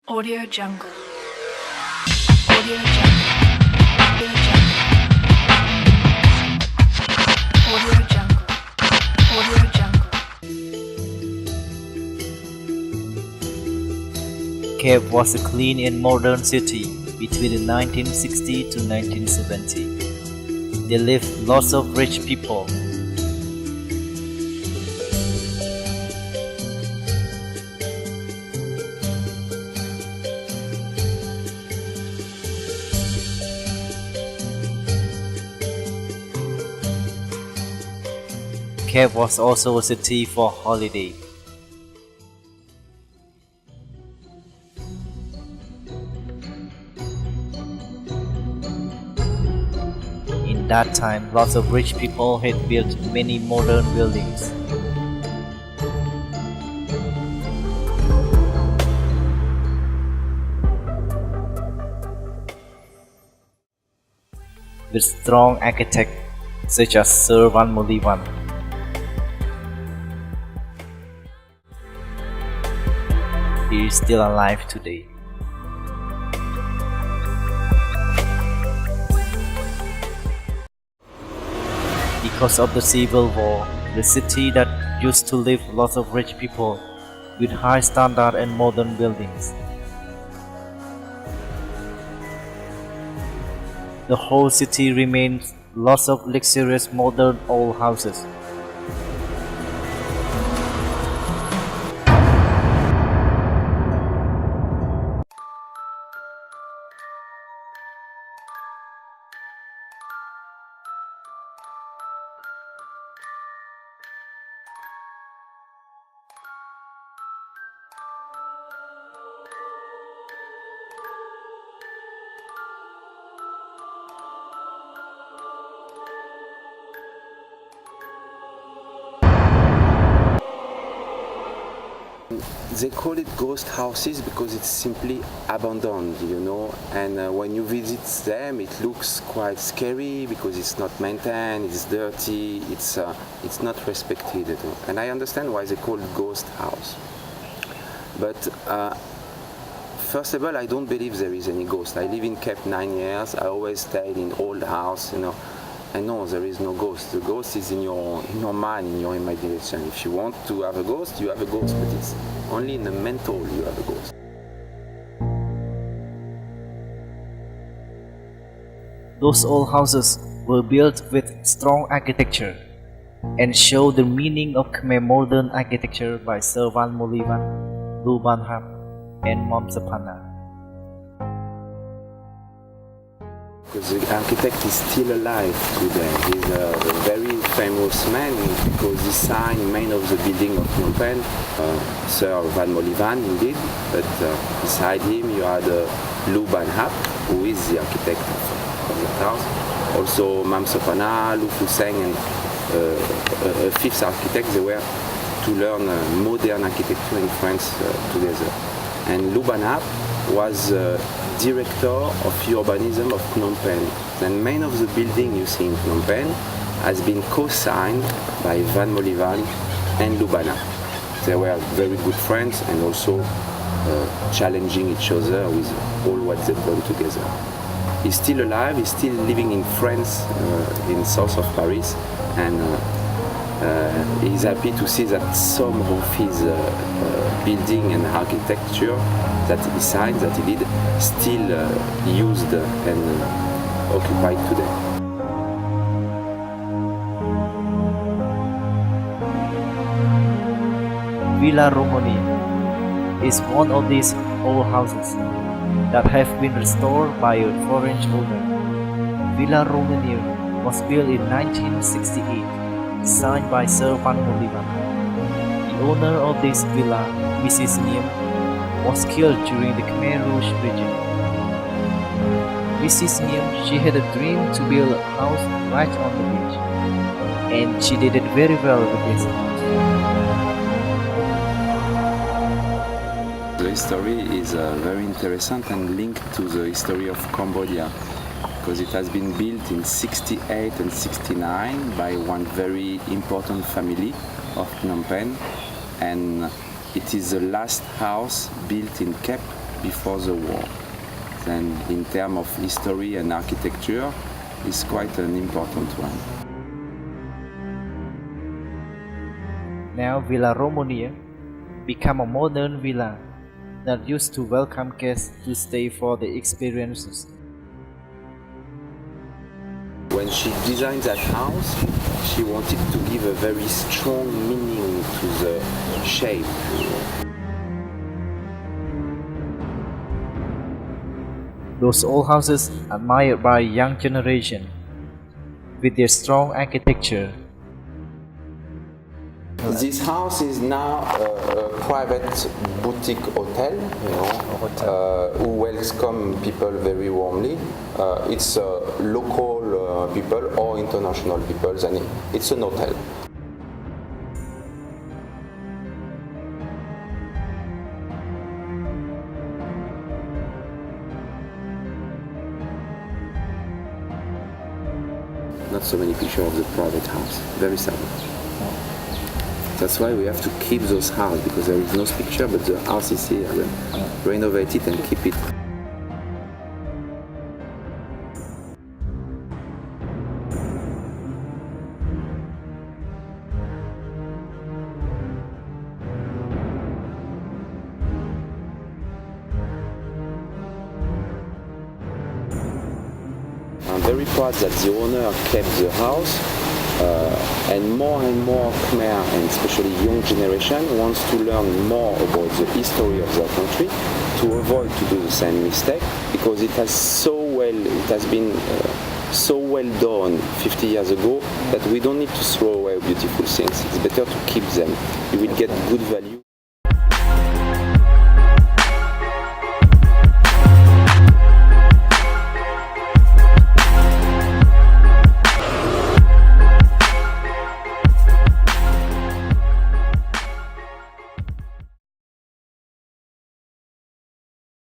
Audio Jungle. Audio Jungle. Audio Jungle. Audio Jungle. Kiev was a clean and modern city between 1960 to 1970. There lived lots of rich people. Kiev was also a city for holiday. In that time, lots of rich people had built many modern buildings. With strong architects such as Sir Van Molivan. He is still alive today. Because of the Civil War, the city that used to live lots of rich people with high standard and modern buildings. The whole city remains lots of luxurious modern old houses. They call it ghost houses because it's simply abandoned, and when you visit them it looks quite scary because it's not maintained, it's dirty, it's not respected at all. And I understand why they call it ghost house. But first of all, I don't believe there is any ghost. I live in Cape 9 years, I always stayed in old house, and no, there is no ghost. The ghost is in your mind, in your imagination. If you want to have a ghost, you have a ghost, but it's only in the mental you have a ghost. Those old houses were built with strong architecture and show the meaning of Khmer modern architecture by Sir Van Molivan, Lu Ban Hap, and Mom Sapana. Because the architect is still alive today. He's a very famous man because he signed many of the building of Phnom Penh, Sir Van Molivan indeed, but beside him you had Lu Ban Hap, who is the architect of the house. Also Mam Sopana, Lu Fu Seng, and a fifth architect. They were to learn modern architecture in France together. And Lu Ban Hap was director of urbanism of Phnom Penh. And many of the buildings you see in Phnom Penh has been co-signed by Van Molivan and Lu Ban Hap. They were very good friends and also challenging each other with all what they've done together. He's still alive, he's still living in France, in south of Paris, and he's happy to see that some of his building and architecture that he signed, that he did, still used and occupied today. Villa Romani is one of these old houses that have been restored by a foreign owner. Villa Romani was built in 1968, designed by Sir Van Molivan. The owner of this villa, Mrs. Niem, was killed during the Khmer Rouge regime. Mrs. Niem, she had a dream to build a house right on the beach, and she did it very well with this house. The history is very interesting and linked to the history of Cambodia because it has been built in 68 and 69 by one very important family of Phnom Penh, and it is the last house built in Kep before the war. And in terms of history and architecture, it's quite an important one. Now Villa Romonier became a modern villa that used to welcome guests to stay for the experiences. When she designed that house, she wanted to give a very strong meaning to the shape. Those old houses admired by young generation with their strong architecture. This house is now a private boutique hotel, who welcome people very warmly. It's local people or international people, and it's an hotel. Not so many pictures of the private house, very sad. That's why we have to keep those houses, because there is no picture, but the house is here. Renovate it and keep it. I'm very proud that the owner kept the house. And more Khmer, and especially young generation, wants to learn more about the history of their country to avoid to do the same mistake, because it has been so well done 50 years ago that we don't need to throw away beautiful things. It's better to keep them. You will get good value.